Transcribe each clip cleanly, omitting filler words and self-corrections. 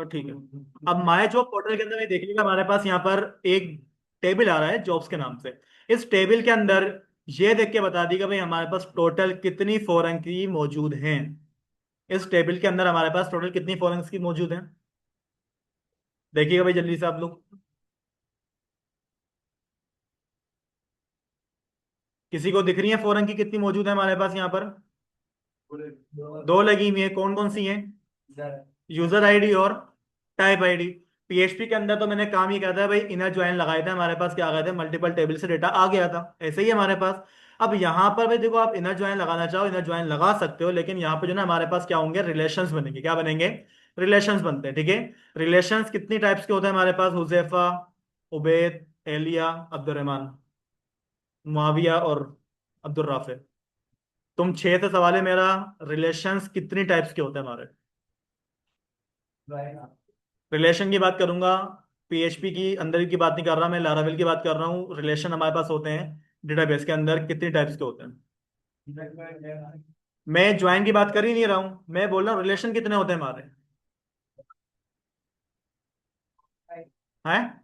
ठीक है। अब माय जॉब पोर्टल के अंदर मैं देख लीजिएगा, हमारे पास यहाँ पर एक टेबल आ रहा है जॉब्स के नाम से। इस टेबल के अंदर ये देख के बता दीजिएगा भाई हमारे पास टोटल कितनी फॉरेन की मौजूद हैं। इस टेबल के अंदर हमारे पास टोटल कितनी फॉरेन की मौजूद हैं, देखिएगा भाई जल्दी से आप लोग। किसी को दिख रही है फॉरेन की कितनी मौजूद है हमारे पास यहाँ पर? दो लगी हुई है, कौन कौन सी है? यूजर आईडी और टाइप आईडी। पीएचपी के अंदर तो मैंने काम ही किया था भाई, इनर ज्वाइन लगाए थे, हमारे पास क्या आ गए थे, मल्टीपल टेबल से डेटा आ गया था, ऐसे ही हमारे पास। अब यहाँ पर भाई देखो, आप इनर ज्वाइन लगाना चाहो इनर ज्वाइन लगा सकते हो, लेकिन यहाँ पे जो ना हमारे पास क्या होंगे, रिलेशंस बनेंगे। क्या बनेंगे? रिलेशंस बनते हैं, ठीक है। रिलेशंस कितनी टाइप्स के होते हैं हमारे पास? हुजैफा, उबैद, एलिया, अब्दुर्रहमान, मुआविया और अब्दुल राफे। तुम छह से सवाल है मेरा, रिलेशंस कितनी टाइप्स के होते हैं हमारे? रिलेशन की बात करूंगा, पीएचपी की अंदर की बात नहीं कर रहा मैं, लारावेल की बात कर रहा हूँ। रिलेशन हमारे पास होते हैं डेटाबेस के अंदर कितनी टाइप्स के होते हैं? मैं ज्वाइन की बात कर ही नहीं रहा हूँ, मैं बोल रहा हूँ रिलेशन कितने होते हैं हमारे। हैं?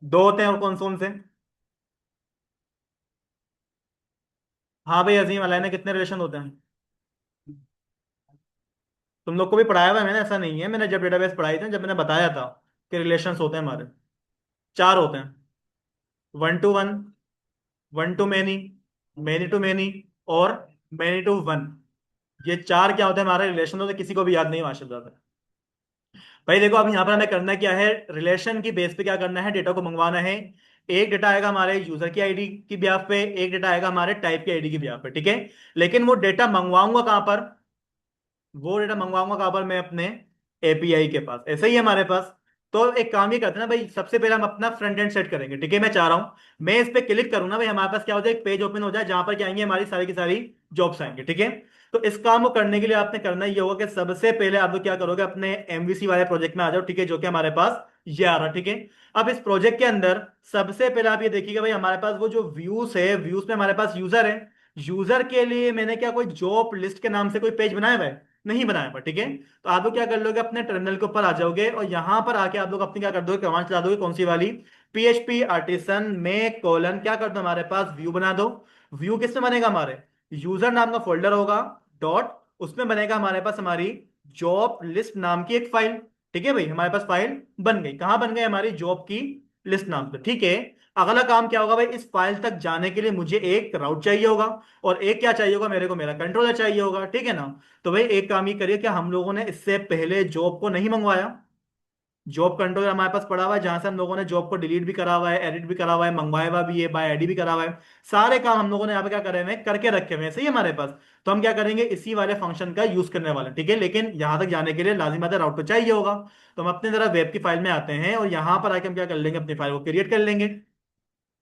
दो होते हैं, और कौन कौन से? हाँ भाई अजीम, अलैना कितने रिलेशन होते हैं? तुम लोग को भी पढ़ाया हुआ है मैंने, ऐसा नहीं है, मैंने जब डेटाबेस पढ़ाई थी, जब मैंने बताया था कि रिलेशंस होते हैं हमारे, चार होते हैं। One to one, one to many, many to many, और मैनी टू वन। ये चार क्या होते हैं हमारे रिलेशन होते हैं, किसी को भी याद नहीं माशाल्लाह से। भाई देखो, अब यहाँ पर हमें करना क्या है, रिलेशन की बेस पे क्या करना है, डेटा को मंगवाना है। एक डेटा आएगा हमारे यूजर की आईडी की ब्याह पे, एक डेटा आएगा हमारे टाइप की आईडी की ब्याह पे, ठीक है। लेकिन वो डेटा मंगवाऊंगा कहाँ पर? वो डेटा मंगवाऊंगा कहाँ पर? मैं अपने एपीआई के पास, ऐसे ही है हमारे पास। तो एक काम ये करते हैं ना भाई, सबसे पहले हम अपना फ्रंट एंड सेट करेंगे, ठीक है। मैं चाह रहा हूं मैं इस पे क्लिक करूँ ना भाई, हमारे पास क्या हो जाए, एक पेज ओपन हो जाए जहां पर क्या आएंगे, हमारी सारी की सारी जॉब्स आएंगे, ठीक है। तो इस काम को करने के लिए आपने करना ये होगा कि सबसे पहले आप लोग क्या करोगे, अपने एमवीसी वाले प्रोजेक्ट में आ जाओ, ठीक है, जो कि हमारे पास ये आ रहा, ठीक है। अब इस प्रोजेक्ट के अंदर सबसे पहले आप ये देखिएगा भाई, हमारे पास वो जो व्यूज है, व्यूज में हमारे पास यूजर है। यूजर के लिए मैंने क्या कोई जॉब लिस्ट के नाम से कोई पेज बनाया हुआ है? नहीं बनाया हुआ, ठीक है। तो आप लोग क्या कर लोगे, अपने टर्मिनल के ऊपर आ जाओगे, और यहां पर आके आप लोग अपनी क्या कर दोगे, कमांड चला दोगे, कौन सी वाली, पीएचपी आर्टिसन में कोलन क्या कर दो, हमारे पास व्यू बना दो। व्यू किसमें बनेगा, हमारे यूजर नाम का फोल्डर होगा, डॉट, उसमें बनेगा हमारे पास हमारी जॉब लिस्ट नाम की एक फाइल, ठीक है भाई। हमारे पास फाइल बन गई, कहां बन गई, हमारी जॉब की लिस्ट नाम पे, ठीक है। अगला काम क्या होगा भाई, इस फाइल तक जाने के लिए मुझे एक राउट चाहिए होगा, और एक क्या चाहिए होगा मेरे को, मेरा कंट्रोलर चाहिए होगा, ठीक है ना। तो भाई एक काम ही करिए, क्या हम लोगों ने इससे पहले जॉब को नहीं मंगवाया? जॉब कंट्रोलर हमारे पास पड़ा हुआ है, जहां से हम लोगों ने जॉब को डिलीट भी करा हुआ है, एडिट भी करा हुआ है, मंगवाया हुआ भी है, बाय आईडी भी करा हुआ है। सारे काम हम लोगों ने यहाँ पे क्या करे हुए हैं, करके रखे हुए हैं, सही है हमारे पास। तो हम क्या करेंगे, इसी वाले फंक्शन का यूज करने वाले हैं, ठीक है। लेकिन यहां तक जाने के लिए लाजिम बात है, राउटर चाहिए होगा। तो हम अपने जरा वेब की फाइल में आते हैं, और यहां पर आके हम क्या कर लेंगे, अपनी फाइल को क्रिएट कर लेंगे।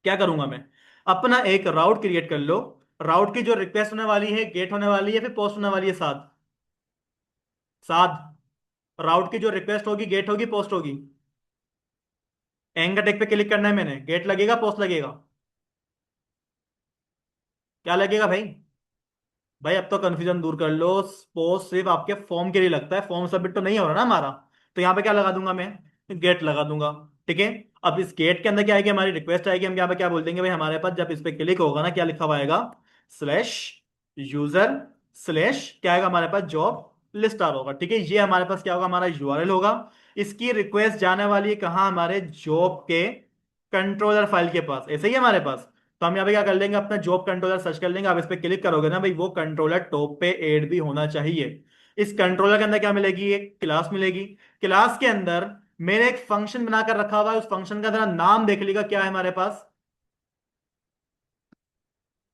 क्या करूंगा मैं, अपना एक राउट क्रिएट कर लो। राउट की जो रिक्वेस्ट होने वाली है, गेट होने वाली है, फिर पोस्ट होने वाली है, साथ साथ। राउट की जो रिक्वेस्ट होगी, गेट होगी, पोस्ट होगी। एंकर टेक पे क्लिक करना है मैंने, गेट लगेगा, पोस्ट लगेगा? क्या लगेगा भाई? भाई अब तो कंफ्यूजन दूर कर लो, पोस्ट सिर्फ आपके फॉर्म के लिए लगता है, फॉर्म सबमिट तो नहीं हो रहा ना हमारा। तो यहाँ पे क्या लगा दूंगा मैं, गेट लगा दूंगा, ठीक है। अब इस गेट के अंदर क्या आएगी, हमारी रिक्वेस्ट आएगी, हम यहाँ पे क्या बोल देंगे भाई, हमारे पास जब इस पे क्लिक होगा ना, क्या लिखा हुआ आएगा, स्लैश यूजर स्लैश क्या आएगा, हमारे पास जॉब लिस्ट आ होगा, ठीक है। ये हमारे पास क्या होगा, हमारा यूआरएल होगा। इसकी रिक्वेस्ट जाने वाली है कहाँ, हमारे जॉब के कंट्रोलर फाइल के पास, ऐसे ही है हमारे पास। तो हम यहाँ पे क्या कर लेंगे, अपना जॉब कंट्रोलर सर्च कर लेंगे, आप इस पे क्लिक करोगे ना भाई, वो कंट्रोलर टॉप पे ऐड भी होना चाहिए। इस कंट्रोलर के अंदर क्या मिलेगी, एक क्लास मिलेगी। क्लास के अंदर मैंने एक फंक्शन बनाकर रखा हुआ है, उस फंक्शन का जरा नाम देख लीजिएगा, क्या है हमारे पास,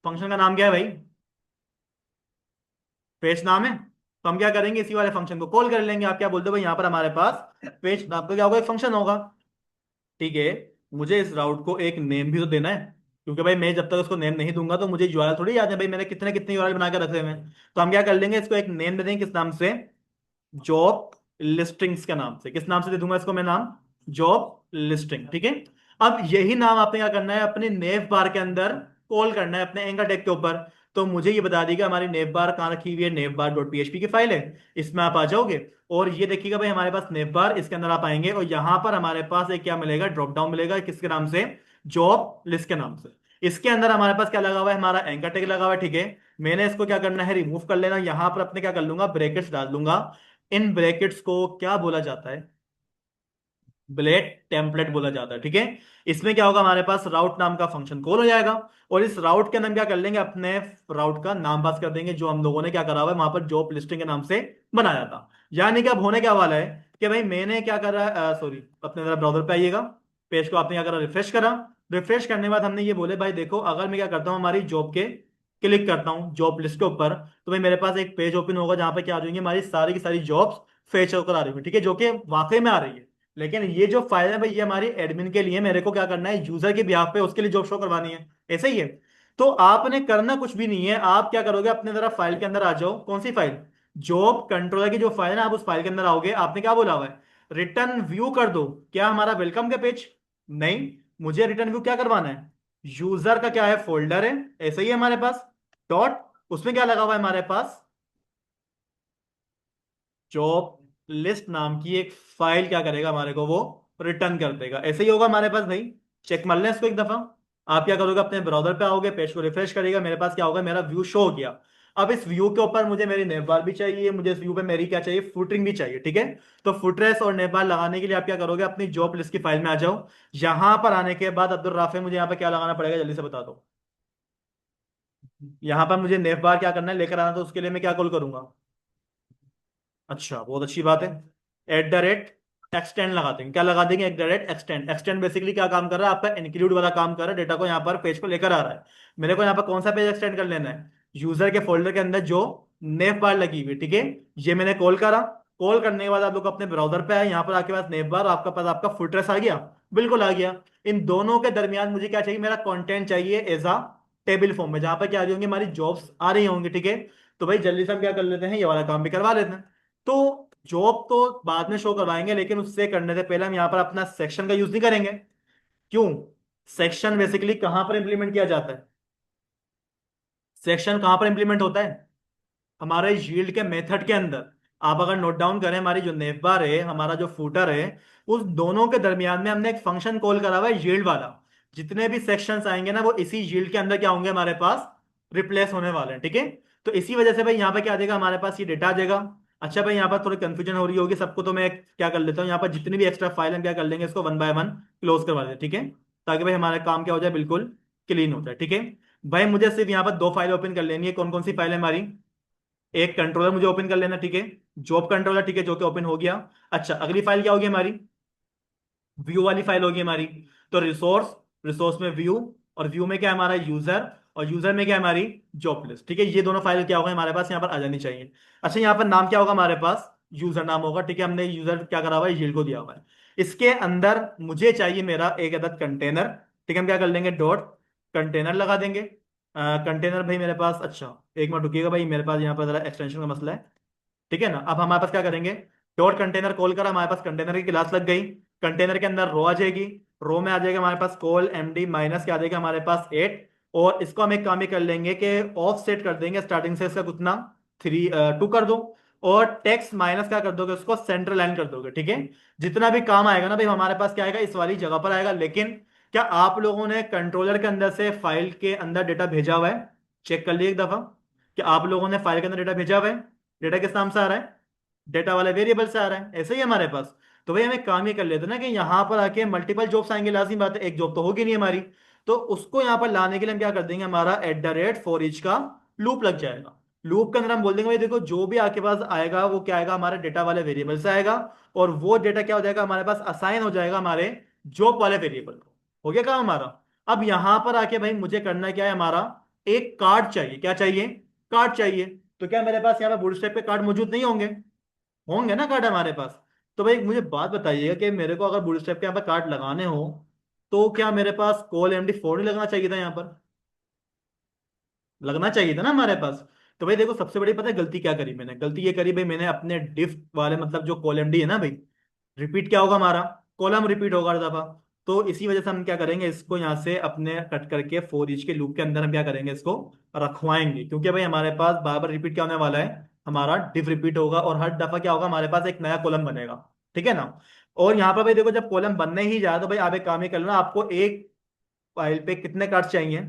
फंक्शन का नाम क्या है भाई? पेज नाम है। तो हम क्या करेंगे, इसी वाले फंक्शन को कॉल कर लेंगे। आप क्या बोलते हो भाई, यहाँ पर हमारे पास पेज नाम का क्या होगा, एक फंक्शन होगा, ठीक है। मुझे इस राउट को एक नेम भी तो देना है, क्योंकि भाई मैं जब तक उसको नेम नहीं दूंगा तो मुझे यूआरएल थोड़ी याद है भाई, मैंने कितने कितने यूआरएल बना के रखे हुए हैं। तो हम क्या कर लेंगे, इसको एक नेम दे देंगे, किस नाम से, जॉब लिस्टिंग्स के नाम से। किस नाम से दे दूंगा इसको मैं नाम, जॉब लिस्टिंग, ठीक है। अब यही नाम आपने क्या करना है, अपने नेव बार के अंदर कॉल करना है, अपने एंकर टैग के ऊपर। तो मुझे ये बता देगा हमारी नेव बार कहाँ रखी हुई है, नेव बार डॉट पीएचपी की फाइल है, इसमें आप आ जाओगे और ये देखिएगा भाई हमारे पास नेव बार, इसके अंदर आप आएंगे और यहाँ पर हमारे पास एक क्या मिलेगा, ड्रॉप डाउन मिलेगा, किसके नाम से, जॉब लिस्ट के नाम से। इसके अंदर हमारे पास क्या लगा हुआ है, हमारा एंकर टैग लगा हुआ है, ठीक है। मैंने इसको क्या करना है, रिमूव कर लेना, यहाँ पर अपने क्या कर लूंगा, ब्रैकेट्स डाल दूंगा। इन ब्रैकेट्स को क्या बोला जाता है, ब्लेड टेम्पलेट बोला जाता है, ठीक है। इसमें क्या होगा, हमारे पास राउट नाम का फंक्शन कॉल हो जाएगा और इस राउट के अंदर क्या कर लेंगे, अपने राउट का नाम पास कर देंगे जो हम लोगों ने क्या करा हुआ है वहां पर जॉब लिस्टिंग के नाम से बनाया था। यानी कि अब होने क्या वाला है कि भाई मैंने क्या करा, सॉरी, अपने जरा ब्राउजर पे आइएगा, पेज को आपने क्या करा, रिफ्रेश करा। रिफ्रेश करने के बाद हमने ये बोले भाई देखो, अगर मैं क्या करता हूँ, हमारी जॉब के क्लिक करता हूँ जॉब लिस्ट के ऊपर, तो भाई मेरे पास एक पेज ओपन होगा जहां पे क्या आ जाएंगी, हमारी सारी की सारी जॉब्स फेच होकर आ रही है, ठीक है, जो कि वाकई में आ रही है। लेकिन ये जो फाइल है भाई, ये हमारी एडमिन के लिए, मेरे को क्या करना है, यूजर के बिहाफ पे उसके लिए जॉब शो करवानी है, ऐसे ही है। तो आपने करना कुछ भी नहीं है, आप क्या करोगे, अपने जरा फाइल के अंदर आ जाओ, कौन सी फाइल, जॉब कंट्रोलर की जो फाइल है ना, आप उस फाइल के अंदर आओगे, आपने क्या बोला हुआ है, रिटर्न व्यू कर दो, क्या हमारा वेलकम का पेज, नहीं, मुझे रिटर्न व्यू क्या करवाना है, यूजर का क्या है, फोल्डर है, ऐसे ही है हमारे पास, डॉट, उसमें क्या लगा हुआ है हमारे पास, जॉब लिस्ट नाम की एक फाइल क्या करेगा हमारे को, वो रिटर्न कर देगा, ऐसे ही होगा हमारे पास भाई। चेक मार लें इसको एक दफा। आप क्या करोगे, अपने ब्राउजर पे आओगे, पेज को रिफ्रेश करेगा, मेरे पास क्या होगा, मेरा व्यू शो हो गया। अब इस व्यू के ऊपर मुझे मेरी नेम बार भी चाहिए, मुझे इस व्यू पे मेरी क्या चाहिए, फुटरिंग भी चाहिए, ठीक है। तो फुटरेस और नेम बार लगाने के लिए आप क्या करोगे, अपनी जॉब लिस्ट की फाइल में आ जाओ। यहां पर आने के बाद अब्दुल राफे, मुझे यहाँ पे क्या लगाना पड़ेगा, जल्दी से बता दो। यहाँ पर मुझे नेम बार क्या करना है, लेकर आना, तो उसके लिए मैं क्या कॉल करूंगा, अच्छा बहुत अच्छी बात है, एट द रेट एक्सटेंड लगा देंगे, क्या लगा देंगे, at the rate extend. Extend basically क्या काम कर रहा है, आपका इंक्लूड वाला काम कर रहा है, डेटा को यहाँ पर पेज को लेकर आ रहा है। मेरे को यहाँ पर कौन सा पेज एक्सटेंड कर लेना है, यूजर के फोल्डर के अंदर जो नेव बार लगी हुई है, ठीक है। ये मैंने कॉल करा, कॉल करने के बाद आप लोग अपने ब्राउजर पे आए, यहाँ पर आपके पास नेव बार, आपका पास आपका फुटरेस आ गया, बिल्कुल आ गया। इन दोनों के दरमियान मुझे क्या चाहिए, मेरा कंटेंट चाहिए एज अ टेबल फॉर्म में, जहां पर क्या आ रही होंगी, हमारी जॉब्स आ रही होंगी, ठीक है। तो भाई जल्दी से हम क्या कर लेते हैं, ये वाला काम भी करवा लेते हैं। तो जॉब तो बाद में शो करवाएंगे, लेकिन उससे करने से पहले हम यहाँ पर अपना सेक्शन का यूज नहीं करेंगे। क्यों, सेक्शन बेसिकली कहां पर इंप्लीमेंट किया जाता है, सेक्शन कहां पर इंप्लीमेंट होता है, हमारे यील्ड के मेथड के अंदर। आप अगर नोट डाउन करें, हमारी जो नेव बार है, हमारा जो फूटर है, उस दोनों के दरमियान में हमने एक फंक्शन कॉल करा हुआ है, यील्ड वाला। जितने भी सेक्शंस आएंगे ना, वो इसी यील्ड के अंदर क्या होंगे, हमारे पास रिप्लेस होने वाले हैं, ठीक है। तो इसी वजह से भाई यहाँ पे क्या आ जाएगा, हमारे पास ये डेटा आ जाएगा। अच्छा भाई, यहाँ पर थोड़ी कंफ्यूजन हो रही होगी सबको, तो मैं क्या कर लेता हूँ, यहाँ पर जितनी भी एक्स्ट्रा फाइल हम क्या कर लेंगे, इसको वन बाय वन क्लोज करवा दें, ठीक है। ताकि भाई हमारा काम क्या हो जाए, बिल्कुल क्लीन हो जाए, ठीक है। भाई मुझे सिर्फ यहाँ पर दो फाइल ओपन कर लेनी है, कौन कौन सी फाइल है हमारी, एक कंट्रोलर मुझे ओपन कर लेना, ठीक है, जॉब कंट्रोलर, ठीक है, जो कि ओपन हो गया। अच्छा, अगली फाइल क्या होगी हमारी, व्यू वाली फाइल होगी हमारी। तो रिसोर्स, रिसोर्स में व्यू, और व्यू में क्या है हमारा, यूजर, और यूजर में क्या है हमारी जॉब लिस्ट, ठीक है। ये दोनों फाइल क्या होगा हमारे पास, यहाँ पर आ जानी चाहिए। अच्छा, यहाँ पर नाम क्या होगा हमारे पास, यूजर नाम होगा, ठीक है, हमने यूजर क्या करा हुआ है, यील्ड को दिया हुआ है। इसके अंदर मुझे चाहिए मेरा एक अदद कंटेनर, ठीक है, हम क्या कर लेंगे, डॉट कंटेनर लगा देंगे। कंटेनर भाई मेरे पास, अच्छा एक मिनट रुकिएगा भाई, मेरे पास यहाँ पर जरा एक्सटेंशन का मसला है, ठीक है ना। अब हमारे पास क्या करेंगे, डॉट कंटेनर कॉल करा, हमारे पास कंटेनर की क्लास लग गई। कंटेनर के अंदर रो आ जाएगी, रो में आ जाएगा हमारे पास कॉल एमडी माइनस, क्या आ जाएगा हमारे पास 8। और इसको हम एक काम ही कर लेंगे कि ऑफ सेट कर देंगे, स्टार्टिंग से इसका कितना, 2 कर दो। और टेक्स्ट माइनस क्या कर दोगे, उसको सेंट्रल लाइन कर दोगे, ठीक है। जितना भी काम आएगा ना भाई, हमारे पास क्या आएगा, इस वाली जगह पर आएगा। लेकिन क्या आप लोगों ने कंट्रोलर के अंदर से फाइल के अंदर डेटा भेजा हुआ है, चेक कर लिए एक दफा, कि आप लोगों ने फाइल के अंदर डेटा भेजा हुआ है, डेटा किस नाम से आ रहा है, डेटा वाले वेरिएबल से आ रहा है, ऐसे ही हमारे पास। तो भाई हम एक काम ये कर लेते हैं ना, कि यहाँ पर आके मल्टीपल जॉब्स आएंगे, लाजमी बात है, एक जॉब तो होगी नहीं हमारी। तो उसको यहाँ पर लाने के लिए हम क्या कर देंगे, हमारा at the rate for each का लूप लग जाएगा। लूप के अंदर हम बोल देंगे भाई देखो, जो भी आपके पास आएगा वो क्या आएगा, हमारे डेटा वाले वेरिएबल से आएगा। और वो डेटा क्या हो जाएगा हमारे पास, असाइन हो जाएगा हमारे जॉब वाले वेरिएबल को। हो गया काम हमारा। अब यहां पर आके भाई मुझे करना क्या है, हमारा एक कार्ड चाहिए, क्या चाहिए, कार्ड चाहिए। तो क्या मेरे पास यहाँ पे बूटस्ट्रैप पे कार्ड मौजूद नहीं होंगे, होंगे ना कार्ड हमारे पास। तो भाई मुझे बात बताइएगा कि मेरे को अगर बूटस्ट्रैप के यहाँ पर कार्ड लगाने हो, तो क्या मेरे पास कॉल MD4 नहीं लगना चाहिए था, यहाँ पर लगना चाहिए था ना हमारे पास। तो भाई देखो, सबसे बड़ी पता है गलती क्या करी मैंने, गलती ये करी भाई, मैंने अपने डिफ वाले मतलब जो कॉल MD है ना भाई, रिपीट क्या होगा हमारा, कॉलम रिपीट होगा हर दफा। तो इसी वजह से हम क्या करेंगे, इसको यहाँ से अपने कट करके फोर ईच के लूप के अंदर हम क्या करेंगे, इसको रखवाएंगे, क्योंकि भाई हमारे पास बार बार रिपीट क्या होने वाला है, हमारा डिफ रिपीट होगा, और हर दफा क्या होगा, हमारे पास एक नया कॉलम बनेगा। ठीक है ना। और यहाँ पर भाई देखो, जब कॉलम बनने ही जाए तो भाई आप एक काम ही कर लो ना, आपको एक फाइल पे कितने कार्ड्स चाहिए,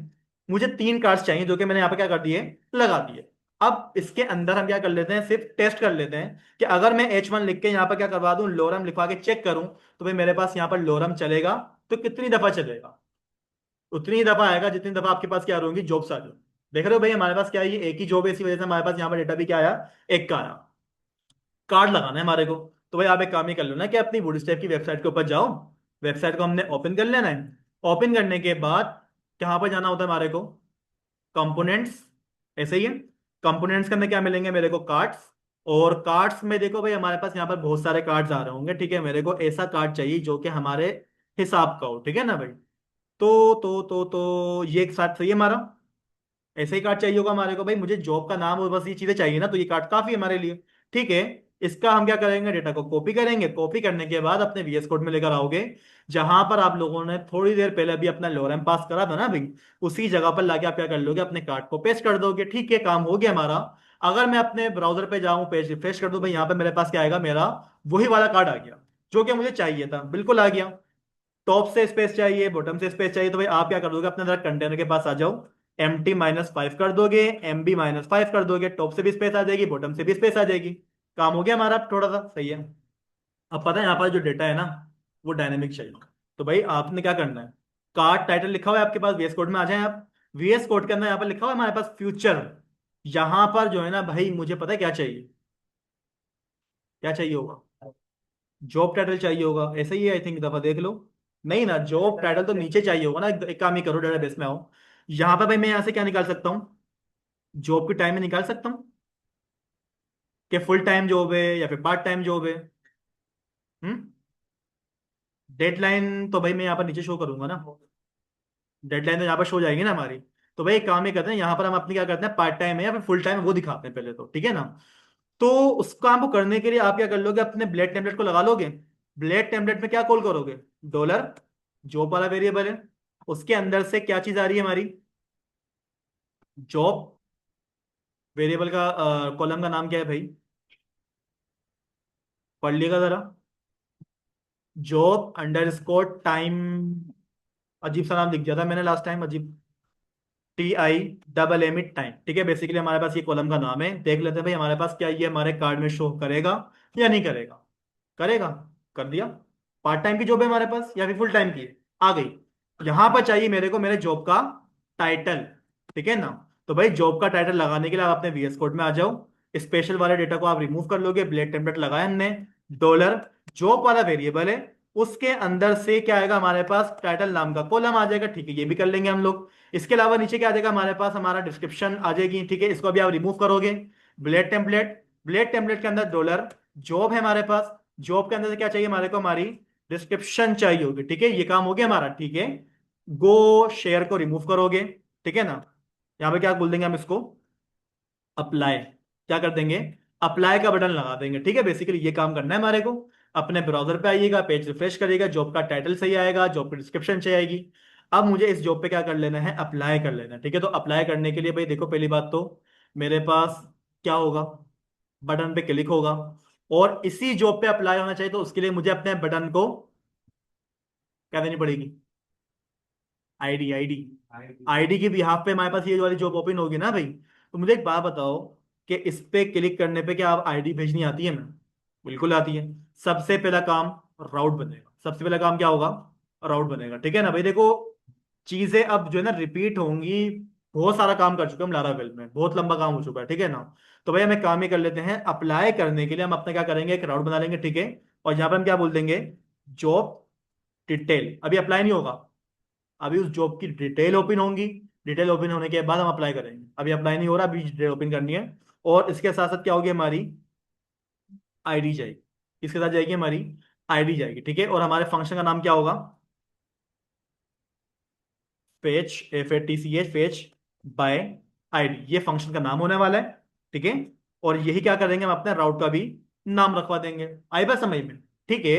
मुझे 3 कार्ड्स चाहिए, जो कि मैंने यहाँ पे क्या कर दिए, लगा दिए। अब इसके अंदर हम क्या कर लेते हैं, सिर्फ टेस्ट कर लेते हैं कि अगर मैं H1 लिख के यहाँ पर क्या करवा दूं, लोरम लिखवा के चेक करूं, तो भाई मेरे पास यहाँ पर लोरम चलेगा, तो कितनी दफा चलेगा, उतनी ही दफा आएगा जितनी दफा आपके पास क्या होंगी, जॉब्स आ जाओ। देख रहे हो भाई, हमारे पास क्या है, ये एक ही जॉब है, इसी वजह से हमारे पास यहाँ पर डेटा भी क्या आया, एक का आया। कार्ड लगाना है हमारे को, तो भाई आप एक काम ही कर लो ना कि अपनी बूटस्ट्रैप की वेबसाइट के ऊपर जाओ, वेबसाइट को हमने ओपन कर लेना है। ओपन करने के बाद कहाँ पर जाना होता है हमारे को, कंपोनेंट्स, ऐसे ही है। कंपोनेंट्स के अंदर क्या मिलेंगे मेरे को, कार्ड्स। और कार्ड्स में देखो भाई, हमारे पास यहाँ पर बहुत सारे कार्ड्स आ रहे होंगे, ठीक है, मेरे को ऐसा कार्ड चाहिए जो कि हमारे हिसाब का हो, ठीक है ना भाई। तो ये एक साथ सही है हमारा, ऐसे ही कार्ड चाहिए होगा हमारे को भाई, मुझे जॉब का नाम और बस ये चीजें चाहिए ना, तो ये कार्ड काफी है हमारे लिए। ठीक है। इसका हम क्या करेंगे, डेटा को कॉपी करेंगे, कॉपी करने के बाद अपने VS कोड में लेकर आओगे, जहां पर आप लोगों ने थोड़ी देर पहले अभी अपना लोरम पास करा था ना भाई, उसी जगह पर लाके आप क्या कर लोगे, अपने कार्ड को पेस्ट कर दोगे। ठीक है, काम हो गया हमारा। अगर मैं अपने ब्राउजर पे जाऊं, पेज रिफ्रेश कर दूं भाई, यहाँ पे मेरे पास क्या आएगा, मेरा वही वाला कार्ड आ गया, जो कि मुझे चाहिए था, बिल्कुल आ गया। टॉप से स्पेस चाहिए, बॉटम से स्पेस चाहिए, तो भाई आप क्या कर दोगे, अपने अंदर कंटेनर के पास आ जाओ, MT-5 कर दोगे, MB-5 कर दोगे, टॉप से भी स्पेस आ जाएगी, बॉटम से भी स्पेस आ जाएगी। काम हो गया हमारा, थोड़ा सा सही है। अब पता है यहाँ पर जो डेटा है ना, वो डायनेमिक चाहिए। तो भाई आपने क्या करना है, कार्ड टाइटल लिखा हुआ है आपके पास, VS कोड में आ जाए आप। VS कोड के अंदर यहाँ पर लिखा हुआ है हमारे पास फ्यूचर। यहाँ पर जो है ना भाई, मुझे पता है क्या चाहिए, क्या चाहिए होगा, जॉब टाइटल चाहिए होगा, ऐसे ही आई थिंक, दफा देख लो। नहीं ना, जॉब टाइटल तो नीचे चाहिए होगा ना, एक काम ही करो, डेटाबेस में आओ। यहाँ पे भाई मैं यहाँ से क्या निकाल सकता हूँ, जॉब की टाइम में निकाल सकता हूँ कि फुल टाइम जॉब है या फिर पार्ट टाइम जॉब है। हम्म। डेडलाइन तो भाई मैं यहाँ पर नीचे शो करूंगा ना, डेडलाइन तो यहाँ पर शो जाएगी ना हमारी। तो भाई एक काम ही करते हैं, यहाँ पर हम अपने क्या करते हैं, पार्ट टाइम है या फिर फुल टाइम है वो दिखाते हैं पहले तो, ठीक है ना। तो उस काम को करने के लिए आप क्या कर लोगे, अपने ब्लेड टेम्पलेट को लगा लोगे। ब्लेड टेम्पलेट में क्या कॉल करोगे, डॉलर, जॉब वाला वेरिएबल है, उसके अंदर से क्या चीज आ रही है हमारी, जॉब। वेरिएबल का कॉलम का नाम क्या है भाई, पढ़ लिएगा जरा, जॉब अंडरस्कोर टाइम, अजीब सा नाम लिख दिया था मैंने लास्ट टाइम, अजीब, TIMM टाइम, ठीक है। बेसिकली हमारे पास ये कॉलम का नाम है, देख लेते हैं भाई हमारे पास क्या ये हमारे कार्ड में शो करेगा या नहीं करेगा। करेगा, कर दिया। पार्ट टाइम की जॉब है हमारे पास या फिर फुल टाइम की है? आ गई। यहां पर चाहिए मेरे को मेरे जॉब का टाइटल, ठीक है ना। तो भाई जॉब का टाइटल लगाने के लिए आप अपने VS कोड में आ जाओ, स्पेशल वाले डेटा को आप रिमूव कर लोगे, ब्लेड टेम्पलेट लगाया हमने, डॉलर, जॉब वाला वेरिएबल है, उसके अंदर से क्या आएगा हमारे पास, टाइटल नाम का कॉलम आ जाएगा, ठीक है, ये भी कर लेंगे हम लोग। इसके अलावा नीचे क्या आ जाएगा हमारे पास, हमारा डिस्क्रिप्शन आ जाएगी, ठीक है, इसको भी आप रिमूव करोगे। ब्लेड टेम्पलेट, ब्लेड टेम्पलेट के अंदर डॉलर, जॉब है हमारे पास, जॉब के अंदर से क्या चाहिए हमारे को, हमारी डिस्क्रिप्शन चाहिए होगी, ठीक है, ये काम हो गया हमारा, ठीक है। गो शेयर को रिमूव करोगे, ठीक है ना। यहाँ पे क्या बोल देंगे हम इसको, अप्लाई, क्या कर देंगे, अप्लाई का बटन लगा देंगे, ठीक है। बेसिकली ये काम करना है हमारे को। अपने ब्राउजर पे आइएगा, पेज रिफ्रेश करिएगा, जॉब का टाइटल सही आएगा, जॉब की डिस्क्रिप्शन सही आएगी। अब मुझे इस जॉब पे क्या कर लेना है, अप्लाई कर लेना है, ठीक है। तो अप्लाई करने के लिए भाई देखो, पहली बात तो मेरे पास क्या होगा, बटन पे क्लिक होगा, और इसी जॉब पे अप्लाई होना चाहिए, तो उसके लिए मुझे अपने बटन को क्या देनी पड़ेगी, ID, ID। ID की बिहाफ पे हमारे पास ये वाली जॉब ओपन होगी ना भाई। तो मुझे एक बात बताओ कि इस पे क्लिक करने पे क्या आप ID भेजनी आती है मैं, बिल्कुल आती है। सबसे पहला काम राउट बनेगा, सबसे पहला काम क्या होगा, राउट बनेगा, ठीक है ना भाई। देखो चीजें अब जो है ना रिपीट होंगी, बहुत सारा काम कर चुके हैं हम लारावेल में, बहुत लंबा काम हो चुका है, ठीक है ना। तो भाई हमें काम ही कर लेते हैं, अप्लाई करने के लिए हम अपना क्या करेंगे, एक राउट बना लेंगे, ठीक है। और यहाँ पे हम क्या बोल देंगे, जॉब डिटेल, अभी अप्लाई नहीं होगा, अभी उस जॉब की डिटेल ओपन होंगी, डिटेल ओपन होने के बाद हम अप्लाई करेंगे, अभी अप्लाई नहीं हो रहा, अभी डिटेल ओपन करनी है। और इसके साथ साथ क्या होगी हमारी, ID जाएगी, इसके साथ जाएगी हमारी ID जाएगी, ठीक है। और हमारे फंक्शन का नाम क्या होगा, fetch, FATCH, fetch by ID, ये फंक्शन का नाम होने वाला है, ठीक है। और यही क्या करेंगे, हम अपने राउट का भी नाम रखवा देंगे। आई बात समझ में, ठीक है।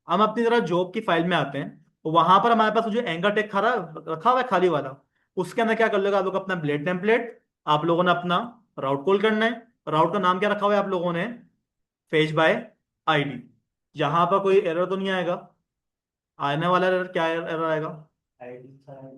हम अपनी जरा जॉब की फाइल में आते हैं, वहां पर हमारे पास जो एंकर टैग खड़ा रखा हुआ है खाली वाला, उसके अंदर क्या कर लोगे आप लोग, अपना ब्लेड टेम्पलेट, आप लोगों ने अपना राउट कॉल करना है। राउट का नाम क्या रखा हुआ है आप लोगों ने, फेच बाय आईडी। यहां पर कोई एरर तो नहीं आएगा, आने वाला एरर क्या एरर आएगा,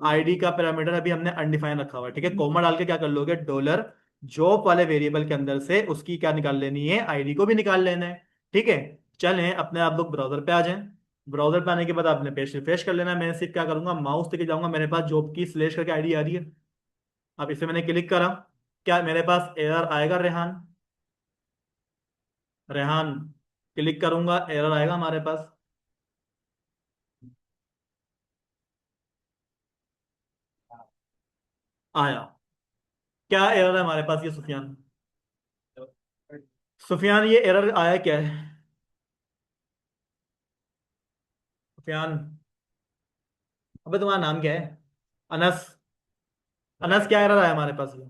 आईडी का पैरामीटर अभी हमने अनडिफाइन रखा हुआ है, ठीक है। कॉमा डाल के क्या कर लोगे, डॉलर जॉब वाले वेरिएबल के अंदर से उसकी क्या निकाल लेनी है, आईडी को भी निकाल लेना है, ठीक है। चलें अपने आप लोग ब्राउजर पे आ जाएं। ब्राउजर पे आने के बाद आपने पेज रिफ्रेश कर लेना है। मैं सिर्फ क्या करूंगा, माउस लेके जाऊंगा, मेरे पास जॉब की स्लेश करके आईडी आ रही है। अब इसे मैंने क्लिक करा, क्या मेरे पास एरर आएगा रेहान, रेहान क्लिक करूंगा एरर आएगा हमारे पास, आया। क्या एरर है हमारे पास ये सुफियान, सुफियान ये एरर आया क्या है, सुफियान। अबे तुम्हारा नाम क्या है, अनस, अनस क्या एरर आया हमारे पास ये।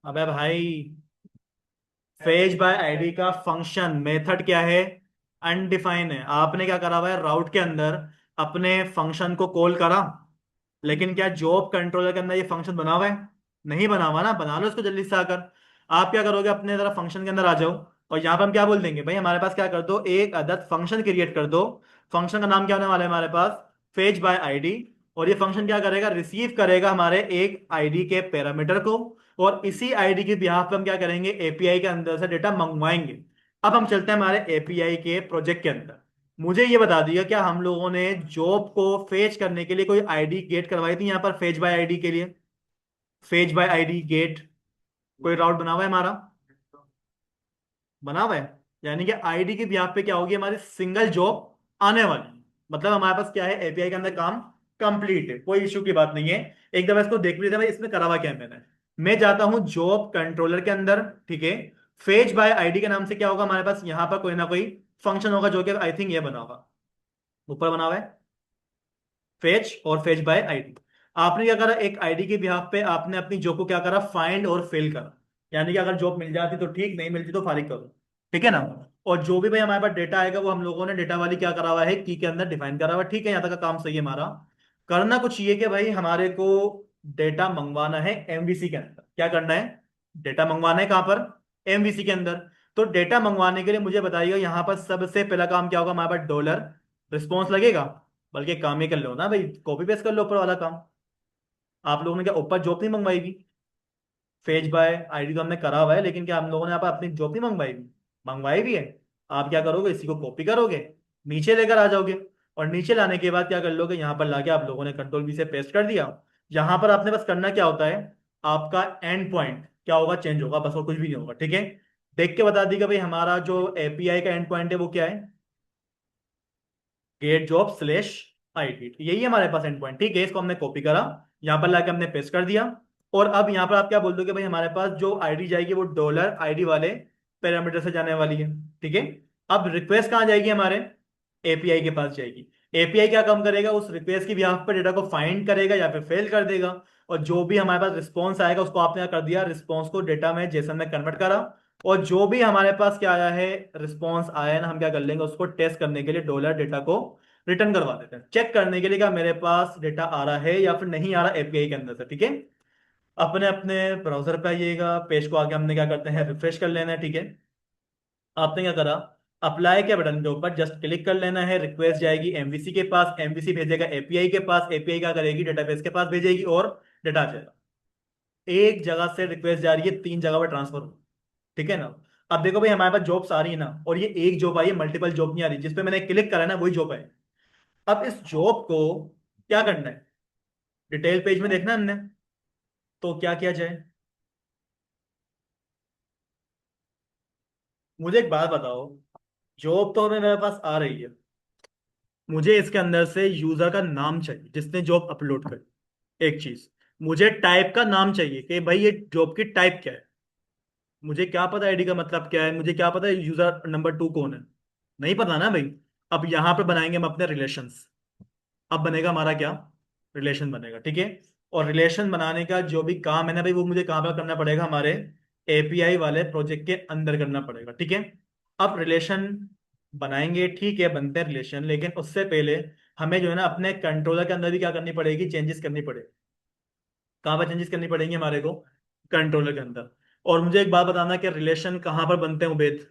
अबे भाई, फेच बाय आईडी का फंक्शन मेथड क्या है, अनडिफाइन है। आपने क्या करा हुआ है, राउट के अंदर अपने फंक्शन को कॉल करा, लेकिन क्या जॉब कंट्रोलर के अंदर ये फंक्शन बना हुआ है, नहीं बना हुआ ना, बना लो इसको जल्दी से आकर। आप क्या करोगे, अपने जरा फंक्शन के अंदर आ जाओ, और यहाँ पर हम क्या बोल देंगे, भाई हमारे पास क्या कर दो, एक अदद फंक्शन क्रिएट कर दो। फंक्शन का नाम क्या होने वाला है हमारे पास, फेच बाय आईडी। और ये फंक्शन क्या करेगा, रिसीव करेगा हमारे एक आईडी के पैरामीटर को, और इसी आईडी के बिहाफ पे हम क्या करेंगे, एपीआई के अंदर से डेटा मंगवाएंगे। अब हम चलते हैं हमारे एपीआई के प्रोजेक्ट के अंदर। मुझे ये बता दिया, क्या हम लोगों ने जॉब को फेच करने के लिए कोई आईडी गेट करवाई थी यहाँ पर, फेच बाय आईडी के लिए, फेच बाय आईडी गेट कोई राउट बना हुआ है हमारा, बना हुआ है। यानी कि आईडी के बिहाफ पे क्या होगी, हमारी सिंगल जॉब आने वाली है। मतलब हमारे पास क्या है, एपीआई के अंदर काम कंप्लीट है, कोई इशू की बात नहीं है। एक दफा इसको देख लीजिए भाई, इसमें करा हुआ क्या है मैंने। मैं जाता हूं जॉब कंट्रोलर के अंदर, ठीक है। फेच बाय आईडी के नाम से क्या होगा हमारे पास, यहाँ पर कोई ना कोई फंक्शन होगा, जो कि आई थिंक ये बना होगा, ऊपर बना हुआ है फेच और फेच बाय आईडी। आपने क्या करा, एक आईडी के बिहाफ पे आपने अपनी जॉब को क्या करा, फाइंड और फिल करा। यानी कि अगर जॉब मिल जाती तो ठीक, नहीं मिलती तो फारिग करो, ठीक है ना। और जो भी भाई हमारे पास डेटा आएगा, वो हम लोगों ने डेटा वाली क्या करा हुआ है, की के अंदर डिफाइन करा हुआ है, ठीक है। यहाँ तक का काम सही है हमारा। करना कुछ ये कि भाई हमारे को डेटा मंगवाना है एमवीसी के अंदर, क्या करना है, डेटा मंगवाना है कहाँ पर, एमवीसी के अंदर। तो डेटा मंगवाने के लिए मुझे बताइएगा, यहाँ पर सबसे पहला काम क्या होगा हमारे पास, डॉलर रिस्पॉन्स लगेगा। बल्कि एक काम ही कर लो ना भाई, कॉपी पेस्ट कर लो ऊपर वाला काम। आप लोगों ने क्या ऊपर जॉब नहीं मंगवाई भी, फेच बाय आईडी तो हमने करा हुआ है, लेकिन क्या हम लोगों ने यहाँ पर अपनी जॉब नहीं मंगवाई भी, मंगवाई भी है। आप क्या करोगे, इसी को कॉपी करोगे, नीचे लेकर आ जाओगे, और नीचे लाने के बाद क्या कर लोगे, यहाँ पर लाके आप लोगों ने कंट्रोल वी से पेस्ट कर दिया। यहाँ पर आपने बस करना क्या होता है, आपका एंड पॉइंट क्या होगा, चेंज होगा, बस और कुछ भी नहीं होगा, ठीक है। देख के बता दीजिएगा भाई, हमारा जो एपीआई का एंड पॉइंट है वो क्या है, गेट जॉब स्लेश आईडी, यही है हमारे पास एंड पॉइंट, ठीक है। इसको हमने कॉपी करा, यहाँ पर लाके हमने पेस्ट कर दिया। और अब यहाँ पर आप क्या बोल दोगे, भाई हमारे पास जो आईडी जाएगी वो डॉलर आईडी वाले पैरामीटर से जाने वाली है, ठीक है। अब रिक्वेस्ट कहाँ जाएगी, हमारे एपीआई के पास जाएगी। एपीआई क्या काम करेगा, उस रिक्वेस्ट की बिहाफ पर डेटा को फाइंड करेगा या फिर फेल कर देगा। और जो भी हमारे पास रिस्पॉन्स आएगा, उसको आपने क्या कर दिया, रिस्पॉन्स को डेटा में जेसन में कन्वर्ट करा। और जो भी हमारे पास क्या आया है, रिस्पॉन्स आया है ना, हम क्या कर लेंगे, उसको टेस्ट करने के लिए डॉलर डेटा को रिटर्न करवा देते हैं, चेक करने के लिए क्या मेरे पास डेटा आ रहा है या फिर नहीं आ रहा एपीआई के अंदर से, ठीक है। अपने अपने ब्राउजर पे आइएगा, पेज को आगे हमने क्या करते हैं, रिफ्रेश कर लेना है, ठीक है। आपने क्या करा, अप्लाई के बटन के ऊपर जस्ट क्लिक कर लेना है, रिक्वेस्ट जाएगी एमवीसी के पास, एमवीसी भेजेगा एपीआई के पास, एपीआई क्या करेगी, डेटाबेस के पास भेजेगी, और डेटा आ जाएगा। एक जगह से रिक्वेस्ट जा रही है, तीन जगह पर ट्रांसफर हो, ठीक है ना। अब देखो भाई, हमारे पास जॉब्स आ रही है ना, और ये एक जॉब आई है, मल्टीपल जॉब नहीं आ रही, जिसपे मैंने क्लिक करा है ना वही जॉब है। अब इस जॉब को क्या करना है, डिटेल पेज में देखना है हमने, तो क्या किया जाए, मुझे एक बात बताओ। जॉब तो हमें मेरे पास आ रही है, मुझे इसके अंदर से यूजर का नाम चाहिए जिसने जॉब अपलोड करी, एक चीज। मुझे टाइप का नाम चाहिए कि भाई ये जॉब की टाइप क्या है। मुझे क्या पता आईडी का मतलब क्या है, मुझे क्या पता यूजर नंबर 2 कौन है, नहीं पता ना भाई। अब यहाँ पे बनाएंगे हम अपने रिलेशंस। अब बनेगा हमारा क्या, रिलेशन बनेगा, ठीक है। और रिलेशन बनाने का जो भी काम है ना भाई, वो मुझे कहाँ पर करना पड़ेगा, हमारे एपीआई वाले प्रोजेक्ट के अंदर करना पड़ेगा, ठीक है। अब रिलेशन बनाएंगे, ठीक है, बनते हैं रिलेशन, लेकिन उससे पहले हमें जो है ना अपने कंट्रोलर के अंदर भी क्या करनी पड़ेगी, चेंजेस करनी पड़ेगी। कहाँ पर चेंजेस करनी पड़ेंगी हमारे को? कंट्रोलर के अंदर। और मुझे एक बात बताना कि रिलेशन कहाँ पर बनते हैं उबेद?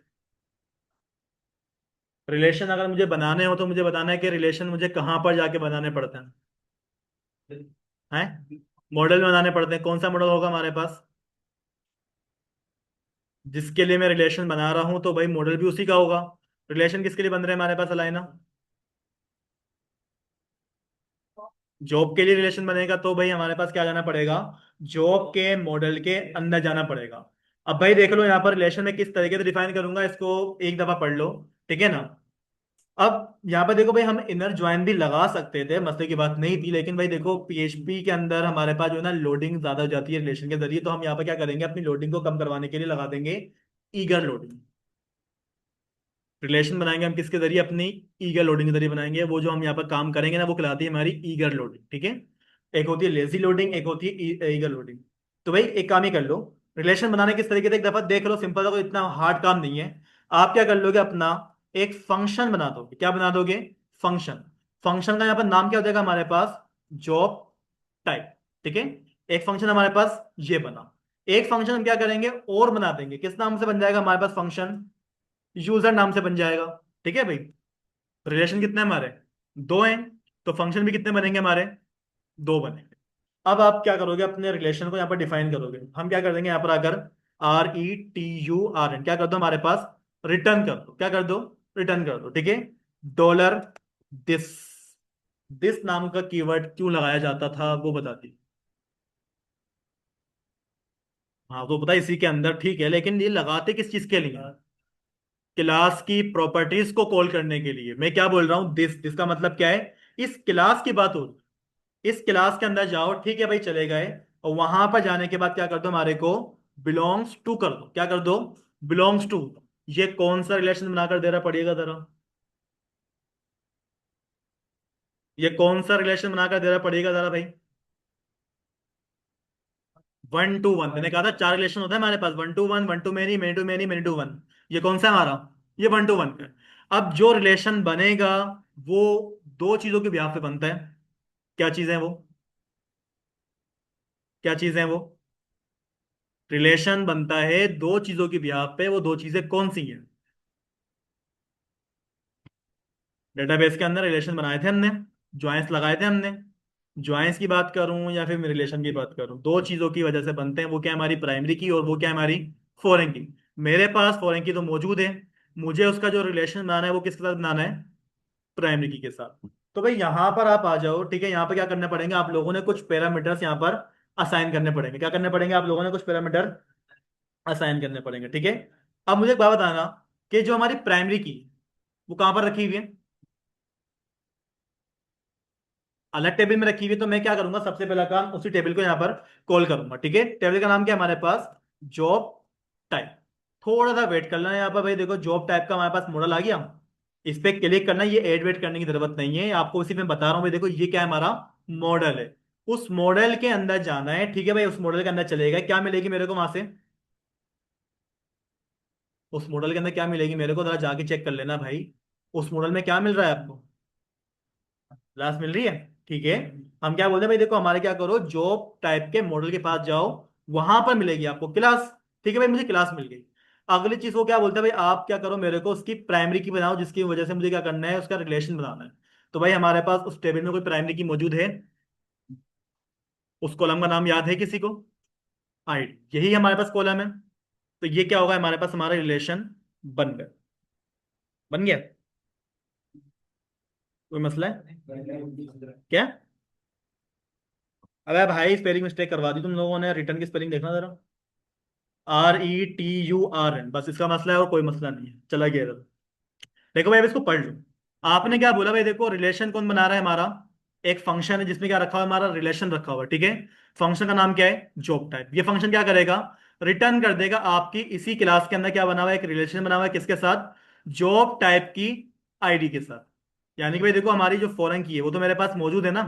रिलेशन अगर मुझे बनाने हो तो मुझे बताना है कि रिलेशन मुझे कहाँ पर जाके बनाने पड़ते हैं? मॉडल बनाने पड़ते हैं। कौन सा मॉडल होगा हमारे पास जिसके लिए मैं रिलेशन बना रहा हूं? तो भाई मॉडल भी उसी का होगा। रिलेशन किसके लिए बन रहे हैं हमारे पास अलाइना? जॉब के लिए रिलेशन बनेगा तो भाई हमारे पास क्या जाना पड़ेगा? जॉब के मॉडल के अंदर जाना पड़ेगा। अब भाई देख लो यहाँ पर रिलेशन में किस तरीके से डिफाइन करूंगा इसको, एक दफा पढ़ लो, ठीक है ना। अब यहाँ पर देखो भाई, हम इनर ज्वाइन भी लगा सकते थे, मसले की बात नहीं थी, लेकिन भाई देखो पीएचपी के अंदर हमारे पास जो है ना लोडिंग ज्यादा हो जाती है रिलेशन के जरिए, तो हम यहाँ पर क्या करेंगे, अपनी लोडिंग को कम करवाने के लिए लगा देंगे ईगर लोडिंग। रिलेशन बनाएंगे हम किसके जरिए? अपनी ईगर लोडिंग के जरिए बनाएंगे। वो जो हम यहाँ पर काम करेंगे ना वो कहलाती है हमारी ईगर लोडिंग, ठीक है। एक होती है लेजी लोडिंग, एक होती है ईगर लोडिंग। तो भाई एक काम ही कर लो, रिलेशन बनाने किस तरीके से एक दफा देख लो, सिंपल सा, कोई इतना हार्ड काम नहीं है। आप क्या कर लोगे, अपना एक फंक्शन बना दोगे। क्या बना दोगे? फंक्शन। फंक्शन का यहाँ पर नाम क्या हो जाएगा हमारे पास? जॉब टाइप, ठीक है। एक फंक्शन हमारे पास ये बना। एक फंक्शन हम क्या करेंगे और बना देंगे, किस नाम से बन जाएगा हमारे पास फंक्शन? यूजर नाम से बन जाएगा, ठीक है भाई। रिलेशन कितने हैं हमारे? दो हैं। तो फंक्शन भी कितने बनेंगे हमारे? दो बनेंगे। अब आप क्या करोगे, अपने रिलेशन को यहाँ पर डिफाइन करोगे। हम क्या कर देंगे यहाँ पर आकर, RETURN क्या कर दो हमारे पास, रिटर्न कर दो। क्या कर दो? रिटर्न कर दो, ठीक है। Dollar this. दिस नाम का कीवर्ड क्यों लगाया जाता था वो बता दी। हाँ तो पता है इसी के अंदर, ठीक है, लेकिन ये लगाते किस चीज के लिए? क्लास की प्रॉपर्टीज को कॉल करने के लिए। मैं क्या बोल रहा हूं, दिस का मतलब क्या है? इस क्लास की बात हो रही। इस क्लास के अंदर जाओ, ठीक है भाई, चले गए। और वहां पर जाने के बाद क्या कर दो, हमारे को बिलोंग्स टू कर दो। क्या कर दो? Belongs to. ये कौन सा रिलेशन बनाकर दे रहा पड़िएगा जरा? ये कौन सा रिलेशन बनाकर दे रहा पड़िएगा जरा भाई? 1 to 1। मैंने कहा था चार रिलेशन होता है हमारे पास, 1 to 1, 1 to many, many to many, many to 1। ये कौन सा है हमारा? ये 1 to 1 का है। अब जो रिलेशन बनेगा वो दो चीजों के ब्याह पे बनता है। क्या चीजें हैं वो? क्या चीजें हैं वो? रिलेशन बनता है दो चीजों की ब्याह पे। वो दो चीजें कौन सी हैं? डेटाबेस के अंदर रिलेशन बनाए थे हमने, ज्वाइंस लगाए थे हमने। ज्वाइंस की बात करूं या फिर रिलेशन की बात करूं, दो चीजों की वजह से बनते हैं। वो क्या है? हमारी प्राइमरी की, और वो क्या है? हमारी फॉरेन की। मेरे पास फॉरेन की तो मौजूद है, मुझे उसका जो रिलेशन बनाना है वो किसके साथ बनाना है? प्राइमरी की के साथ। तो भाई यहाँ पर आप आ जाओ, ठीक है। यहाँ पर क्या करने पड़ेंगे आप लोगों ने, कुछ पैरामीटर्स यहाँ पर असाइन करने पड़ेंगे। क्या करने पड़ेंगे आप लोगों ने? कुछ पैरामीटर असाइन करने पड़ेंगे, ठीक है। अब मुझे एक बात बताना कि जो हमारी प्राइमरी की वो कहाँ पर रखी हुई है? अलग टेबल में रखी हुई है। तो मैं क्या करूंगा, सबसे पहला काम उसी टेबल को यहाँ पर कॉल करूंगा, ठीक है। टेबल का नाम क्या है हमारे पास? Job type. थोड़ा सा वेट करना है यहाँ पर भाई, देखो जॉब टाइप का हमारे पास मॉडल आ गया। इस पे क्लिक करना है, ये एड वेट करने की जरूरत नहीं है, आपको उसी में बता रहा हूँ भाई। देखो ये क्या है? हमारा मॉडल है। उस मॉडल के अंदर जाना है, ठीक है भाई। उस मॉडल के अंदर चलेगा, क्या मिलेगी मेरे को वहां से? उस मॉडल के अंदर क्या मिलेगी मेरे को, जरा जाके चेक कर लेना भाई। उस मॉडल में क्या मिल रहा है आपको? क्लास मिल रही है, ठीक है। हम क्या बोलते हैं भाई, देखो हमारे क्या करो, जॉब टाइप के मॉडल के पास जाओ, वहां पर मिलेगी आपको क्लास। ठीक है भाई, मुझे क्लास मिल गई। अगली चीज वो क्या बोलते हैं भाई, आप क्या करो, मेरे को उसकी प्राइमरी की बनाओ, जिसकी वजह से मुझे क्या करना है, उसका रिलेशन बनाना है। तो भाई हमारे पास उस टेबल में कोई प्राइमरी की मौजूद है? उस कॉलम का नाम याद है किसी को? आईडी, यही हमारे पास कॉलम है। तो ये क्या होगा हमारे पास, हमारा रिलेशन बन गया। बन गया। कोई मसला है क्या? अबे भाई स्पेलिंग मिस्टेक करवा दी तुम लोगों ने, रिटर्न की स्पेलिंग देखना जरा। RETURN, बस इसका मसला है और कोई मसला नहीं है, चला गया इधर। देखो भाई अब इसको पढ़ लो। आपने क्या बोला भाई, देखो रिलेशन कौन बना रहा है हमारा? एक फंक्शन है जिसमें क्या रखा हुआ है, हमारा रिलेशन रखा हुआ है, ठीक है। फंक्शन का नाम क्या है? Job type. ये फंक्शन क्या करेगा? रिटर्न कर देगा आपकी इसी क्लास के अंदर क्या बना हुआ है, एक रिलेशन बना हुआ है, किसके साथ? जॉब टाइप की आईडी के साथ। यानी कि भाई देखो हमारी जो फॉरेन की है वो तो मेरे पास मौजूद है ना,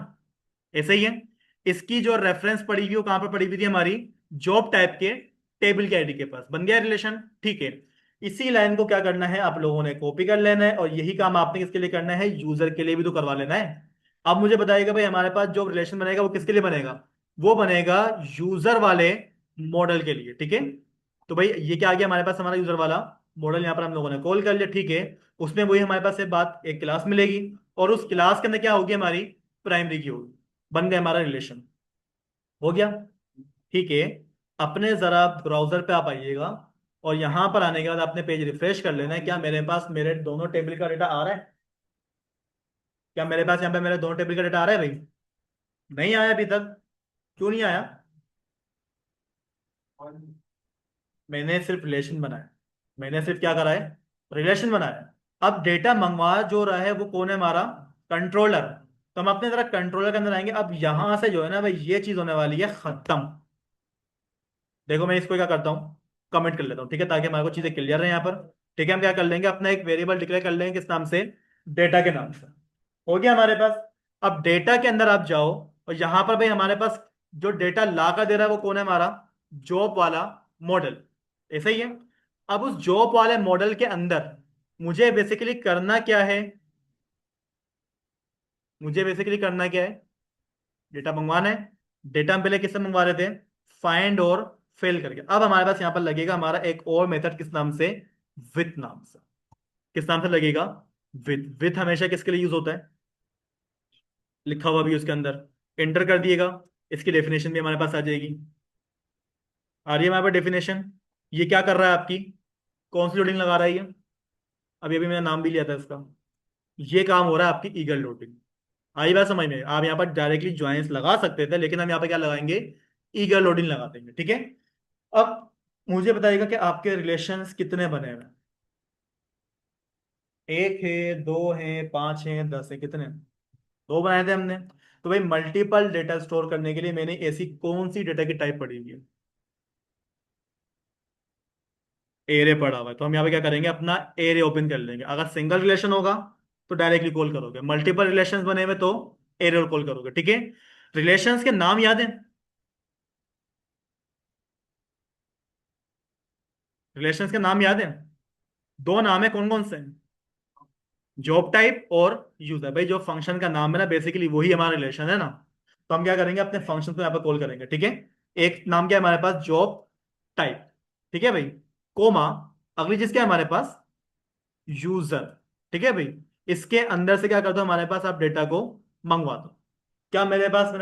ऐसे ही है। इसकी जो रेफरेंस पड़ी हुई वो कहां पर पड़ी हुई थी हमारी? जॉब टाइप के टेबल के आईडी के पास। बन गया रिलेशन, ठीक है। इसी लाइन को क्या करना है, आप लोगों ने कॉपी कर लेना है, और यही काम आपने किसके लिए करना है, यूजर के लिए भी तो करवा लेना है। अब मुझे बताइएगा भाई, हमारे पास जो रिलेशन बनेगा वो किसके लिए बनेगा, वो बनेगा यूजर वाले मॉडल के लिए, ठीक है। तो भाई ये क्या आ गया हमारे पास, हमारा यूजर वाला मॉडल यहाँ पर हम लोगों ने कॉल कर लिया, ठीक है। उसमें वही हमारे पास से बात एक क्लास मिलेगी, और उस क्लास के अंदर क्या होगी, हमारी प्राइमरी की होगी। बन गया हमारा रिलेशन, हो गया, ठीक है। अपने जरा ब्राउजर पे आप आइएगा, और यहां पर आने के बाद आपने पेज रिफ्रेश कर लेना है। क्या मेरे पास मेरे दोनों टेबल का डेटा आ रहा है, क्या मेरे पास यहाँ पे मेरे दोनों टेबल का डेटा आ रहा है भाई? नहीं आया अभी तक, क्यों नहीं आया? मैंने सिर्फ रिलेशन बनाया, मैंने सिर्फ क्या करा है, रिलेशन बनाया। अब डेटा मंगवा जो रहा है वो कौन है, हमारा कंट्रोलर। तो हम अपने जरा कंट्रोलर के अंदर आएंगे। अब यहां से जो है ना भाई, ये चीज होने वाली है खत्म। देखो मैं इसको क्या करता हूँ, कमेंट कर लेता हूँ, ठीक है, ताकि हमारे को चीजें क्लियर रहे यहाँ पर। ठीक है, हम क्या कर लेंगे, अपना एक वेरिएबल डिक्लेयर कर लेंगे, किस नाम से, डेटा के नाम से। हो गया हमारे पास। अब डेटा के अंदर आप जाओ, और यहां पर भाई हमारे पास जो डेटा ला कर दे रहा है वो कौन है, हमारा जॉब वाला मॉडल, ऐसा ही है। अब उस जॉब वाले मॉडल के अंदर मुझे बेसिकली करना क्या है, मुझे बेसिकली करना क्या है, डेटा मंगवाना है। डेटा हम पहले किससे मंगवा रहे थे, फाइंड और फिल करके। अब हमारे पास यहाँ पर लगेगा हमारा एक और मेथड, किस नाम से, विथ नाम से। किस नाम से लगेगा, विथ। विथ हमेशा किसके लिए यूज होता है, लिखा हुआ भी उसके अंदर, एंटर कर दिएगा। इसकी डेफिनेशन भी हमारे पास आ जाएगी। आ रही है हमारे पास डेफिनेशन। ये क्या कर रहा है आपकी, कौन सी लोडिंग लगा रहा है ये, अभी अभी मैंने नाम भी लिया था इसका। ये काम हो रहा है आपकी ईगल लोडिंग। आई बात समझ में, आप यहाँ पर डायरेक्टली ज्वाइंस लगा सकते थे, लेकिन हम यहाँ पे क्या लगाएंगे, ईगल लोडिंग लगा देंगे, ठीक है। अब मुझे बताइएगा कि आपके रिलेशंस कितने बने हुए हैं, एक है, दो है, पांच है, 10 है, कितने, दो बनाए थे हमने। तो भाई मल्टीपल डेटा स्टोर करने के लिए मैंने ऐसी कौन सी डेटा की टाइप पढ़ी हुई है, एरे पढ़ा हुआ है। तो हम यहाँ पे क्या करेंगे, अपना एरे ओपन कर लेंगे। अगर सिंगल रिलेशन होगा तो डायरेक्टली कॉल करोगे, मल्टीपल रिलेशंस बने हुए तो एरे कॉल करोगे, ठीक है। रिलेशंस के नाम याद है, रिलेशंस के नाम याद है, दो नाम है, कौन कौन से हैं, जॉब टाइप और यूजर। भाई जो फंक्शन का नाम है ना, बेसिकली वही हमारा रिलेशन है ना। तो हम क्या करेंगे, अपने फंक्शन को यहाँ पर कॉल करेंगे, ठीक है। एक नाम क्या है हमारे पास, जॉब टाइप, ठीक है भाई, कोमा, अगली चीज क्या है हमारे पास, यूजर, ठीक है भाई। इसके अंदर से क्या कर दो, हमारे पास आप डेटा को मंगवा दो। क्या मेरे पास